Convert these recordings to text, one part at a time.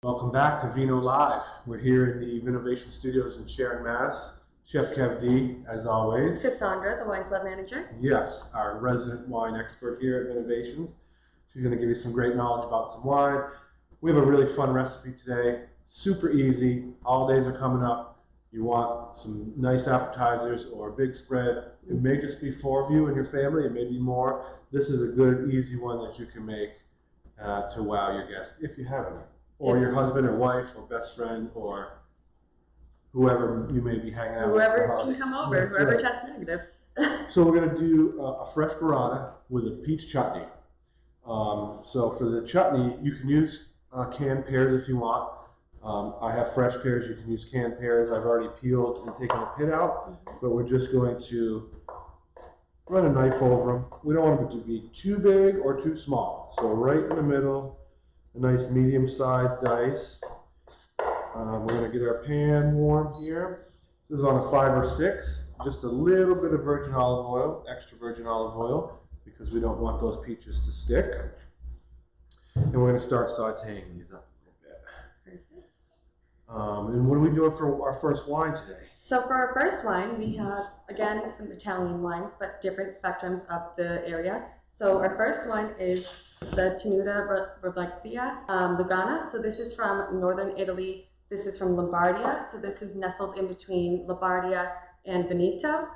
Welcome back to VINO Live. We're here in the Vinovation Studios in Sharon, Mass. Chef Kevin, as always. Cassandra, the wine club manager. Yes, our resident wine expert here at Vinovations. She's going to give you some great knowledge about some wine. We have a really fun recipe today. Super easy. Holidays are coming up. You want some nice appetizers or a big spread. It may just be 4 of you and your family. It may be more. This is a good, easy one that you can make to wow your guests, if you have any. Or your husband or wife or best friend or whoever you may be hanging out with. Whoever can come over, That's whoever right. tests negative. So we're going to do a fresh burrata with a peach chutney. So for the chutney, you can use canned pears if you want. I have fresh pears. You can use canned pears. I've already peeled and taken the pit out, but we're just going to run a knife over them. We don't want them to be too big or too small. So right in the middle. A nice medium-sized dice. We're going to get our pan warm here. This is on a 5 or 6. Just a little bit of virgin olive oil, extra virgin olive oil, because we don't want those peaches to stick. And we're going to start sauteing these up a little bit. Perfect. And what are we doing for our first wine today? So for our first wine, we have, again, some Italian wines, but different spectrums of the area. So our first wine is the Tenuta Verblecchia Lugana. So this is from northern Italy. This is from Lombardia. So this is nestled in between Lombardia and Veneto.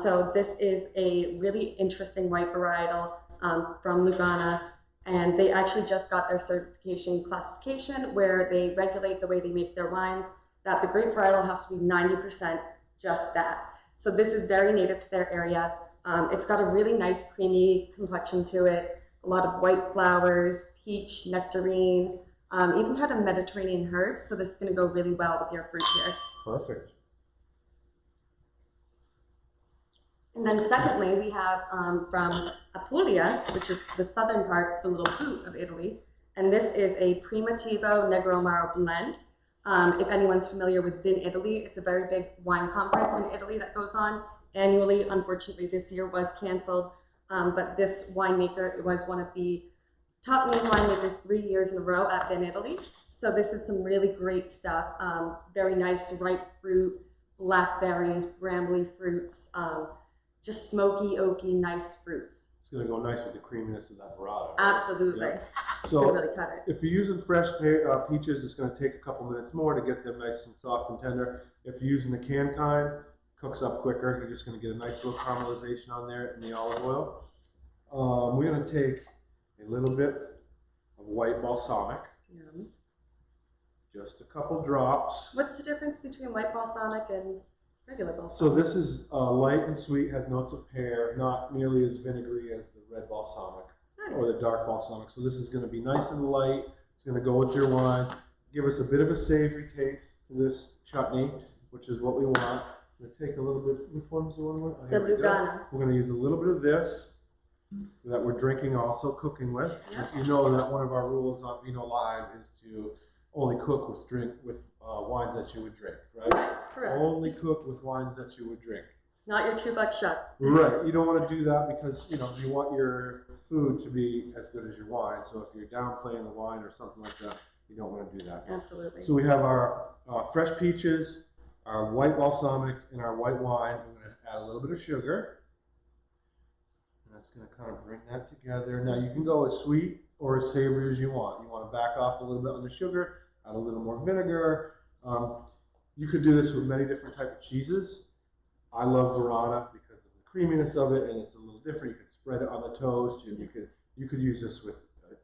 So this is a really interesting white varietal from Lugana. And they actually just got their certification classification where they regulate the way they make their wines, that the grape varietal has to be 90% just that. So this is very native to their area. It's got a really nice creamy complexion to it. A lot of white flowers, peach, nectarine, even kind of Mediterranean herbs. So this is going to go really well with your fruit here. Perfect. And then secondly, we have from Apulia, which is the southern part, the little boot of Italy. And this is a Primitivo Negro Amaro blend. If anyone's familiar with Vin Italy, it's a very big wine conference in Italy that goes on annually. Unfortunately, this year was canceled. But this winemaker was one of the top named winemakers 3 years in a row at Vin Italy. So this is some really great stuff. Very nice ripe fruit, blackberries, brambly fruits, just smoky, oaky, nice fruits. It's going to go nice with the creaminess of that burrata. Absolutely. Yeah. It's So going to really cut it. if you're using fresh peaches, it's going to take a couple minutes more to get them nice and soft and tender. If you're using the canned kind, cooks up quicker. You're just going to get a nice little caramelization on there in the olive oil. We're going to take a little bit of white balsamic, just a couple drops. What's the difference between white balsamic and regular balsamic? So this is light and sweet, has notes of pear, not nearly as vinegary as the red balsamic or the dark balsamic. So this is going to be nice and light. It's going to go with your wine, give us a bit of a savory taste to this chutney, which is what we want. I'm going to take a little bit. Which one's the one? Oh, The Lugana. We're going to use a little bit of this that we're drinking, also cooking with. Yep. You know that one of our rules on VINO Live is to only cook with wines that you would drink, right? Correct. Only cook with wines that you would drink. Not your $2 shots. Right. You don't want to do that because you want your food to be as good as your wine. So if you're downplaying the wine or something like that, you don't want to do that. Absolutely. So we have our fresh peaches, our white balsamic, and our white wine. I'm going to add a little bit of sugar. And that's going to kind of bring that together. Now you can go as sweet or as savory as you want. You want to back off a little bit on the sugar, add a little more vinegar. You could do this with many different types of cheeses. I love burrata because of the creaminess of it, and it's a little different. You could spread it on the toast, and you could use this with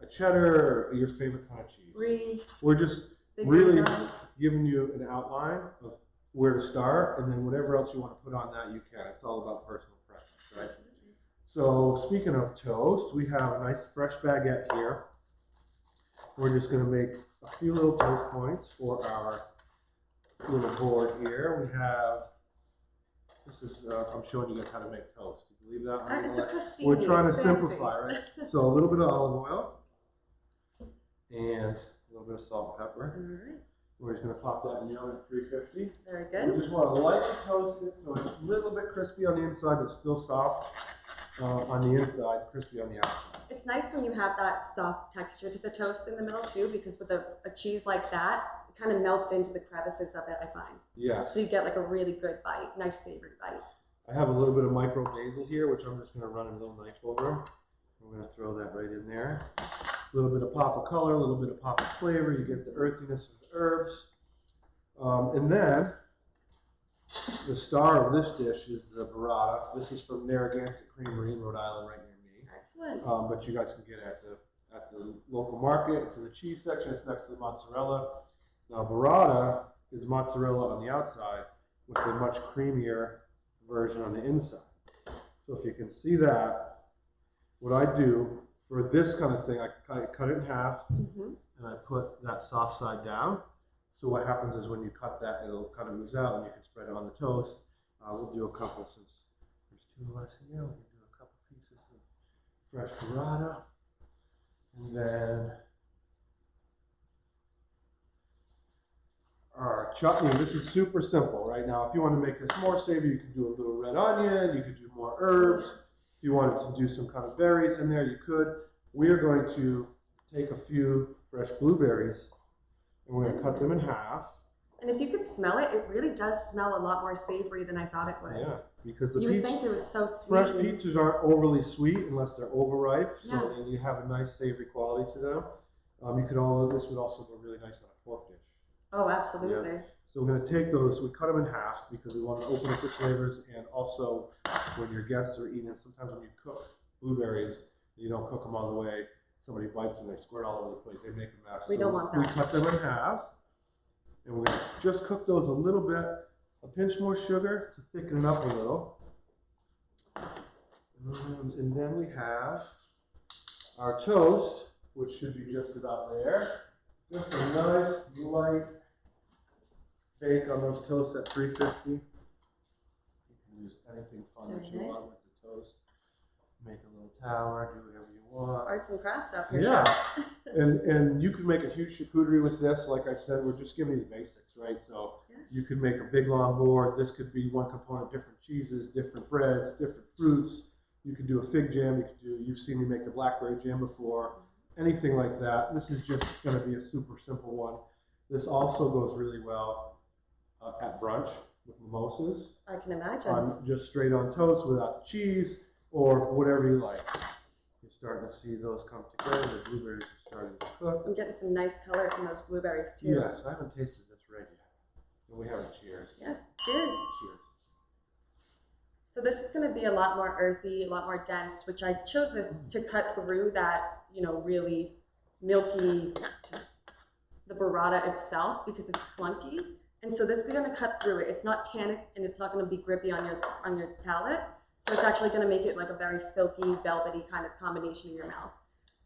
a cheddar or your favorite kind of cheese. Brie. We're just really giving you an outline of where to start, and then whatever else you want to put on that, you can. It's all about personal preference, right? So speaking of toast, we have a nice fresh baguette here. we're just going to make a few little toast points for our little board here. We have, this is, I'm showing you guys how to make toast. Do you believe that? It's a pristine. We're trying to simplify, right? So a little bit of olive oil and a little bit of salt and pepper. All right. We're just going to pop that in the oven at 350. Very good. We just want to lightly toast it so it's a little bit crispy on the inside, but still soft on the inside, crispy on the outside. It's nice when you have that soft texture to the toast in the middle too, because with a cheese like that, it kind of melts into the crevices of it, I find. Yes. So you get like a really good bite, nice savory bite. I have a little bit of micro basil here, which I'm just going to run a little knife over. I'm going to throw that right in there. A little bit of pop of color, a little bit of pop of flavor. You get the earthiness of the herbs. And then the star of this dish is the burrata. This is from Narragansett Creamery in Rhode Island, right near me. Excellent. But you guys can get it at the local market. It's in the cheese section. It's next to the mozzarella. Now burrata is mozzarella on the outside with a much creamier version on the inside. So if you can see that, what I do for this kind of thing, I cut it in half and I put that soft side down. So what happens is when you cut that, it'll kind of moves out and you can spread it on the toast. We'll do a couple, since there's two of us here, we can do a couple pieces of fresh burrata. And then our chutney. This is super simple right now. If you want to make this more savory, you can do a little red onion, you could do more herbs. If you wanted to do some kind of berries in there, you could. We are going to take a few fresh blueberries and we're going to cut them in half. And if you could smell it, it really does smell a lot more savory than I thought it would. Yeah, because you would think it was so sweet. Fresh peaches aren't overly sweet unless they're overripe, so Yeah. then you have a nice savory quality to them. This would also go really nice on a pork dish. Oh, absolutely. Yeah. So we're going to take those, we cut them in half because we want to open up the flavors, and also when your guests are eating, sometimes when you cook blueberries, you don't cook them all the way. Somebody bites them, they squirt all over the plate, they make a mess. We don't want that. We cut them in half, and we're going to just cook those a little bit, a pinch more sugar to thicken it up a little. And then we have our toast, which should be just about there. Just a nice light bake on those toasts at 350. You can use anything fun that you want with the toast. Make a little tower, do whatever you want. Arts and crafts out here. Yeah. and you can make a huge charcuterie with this. Like I said, we're just giving you the basics, right? So you can make a big long board. This could be one component, different cheeses, different breads, different fruits. You could do a fig jam. You've seen me make the blackberry jam before. Anything like that. This is just going to be a super simple one. This also goes really well at brunch with mimosas. I can imagine. Just straight on toast without the cheese or whatever you like. You're starting to see those come together. The blueberries are starting to cook. I'm getting some nice color from those blueberries too. Yes, I haven't tasted this red yet. And we haven't. Cheers. Yes, cheers. Cheers. So this is going to be a lot more earthy, a lot more dense, which I chose this to cut through that, really milky, just the burrata itself, because it's clunky. And so this is going to cut through it. It's not tannic and it's not going to be grippy on your palate. So it's actually going to make it like a very silky, velvety kind of combination in your mouth.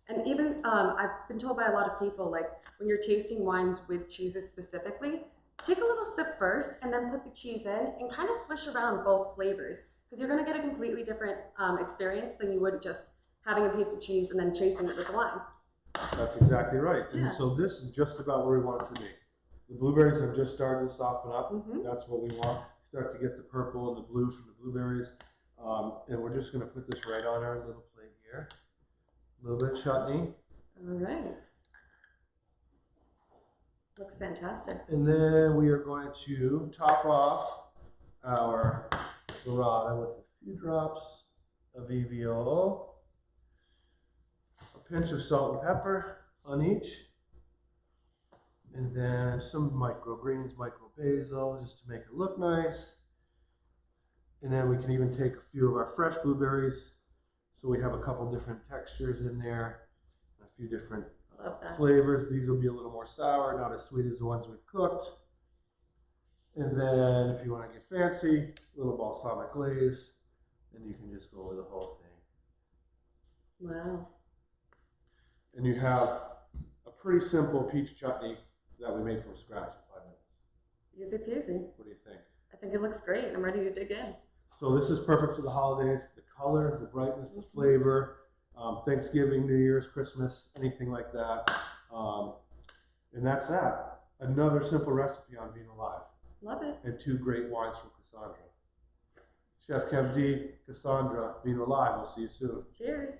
And even I've been told by a lot of people, like when you're tasting wines with cheeses specifically, take a little sip first and then put the cheese in and kind of swish around both flavors, because you're going to get a completely different experience than you would just having a piece of cheese and then chasing it with wine. That's exactly right. Yeah. And so this is just about where we want it to be. The blueberries have just started to soften up. That's what we want. Start to get the purple and the blue from the blueberries. And we're just going to put this right on our little plate here. A little bit of chutney. All right. Looks fantastic. And then we are going to top off our burrata with a few drops of EVO, a pinch of salt and pepper on each, and then some microgreens, micro basil, just to make it look nice. And then we can even take a few of our fresh blueberries, so we have a couple different textures in there, a few different flavors. These will be a little more sour, not as sweet as the ones we've cooked. And then if you want to get fancy, a little balsamic glaze, and you can just go over the whole thing. Wow. And you have a pretty simple peach chutney that we made from scratch in 5 minutes. Easy peasy. What do you think? I think it looks great. I'm ready to dig in. So this is perfect for the holidays. The colors, the brightness, the flavor, Thanksgiving, New Year's, Christmas, anything like that. And that's that. Another simple recipe on VINO Live. Love it. And 2 great wines from Cassandra. Chef Kev D, Cassandra, VINO Live. We'll see you soon. Cheers.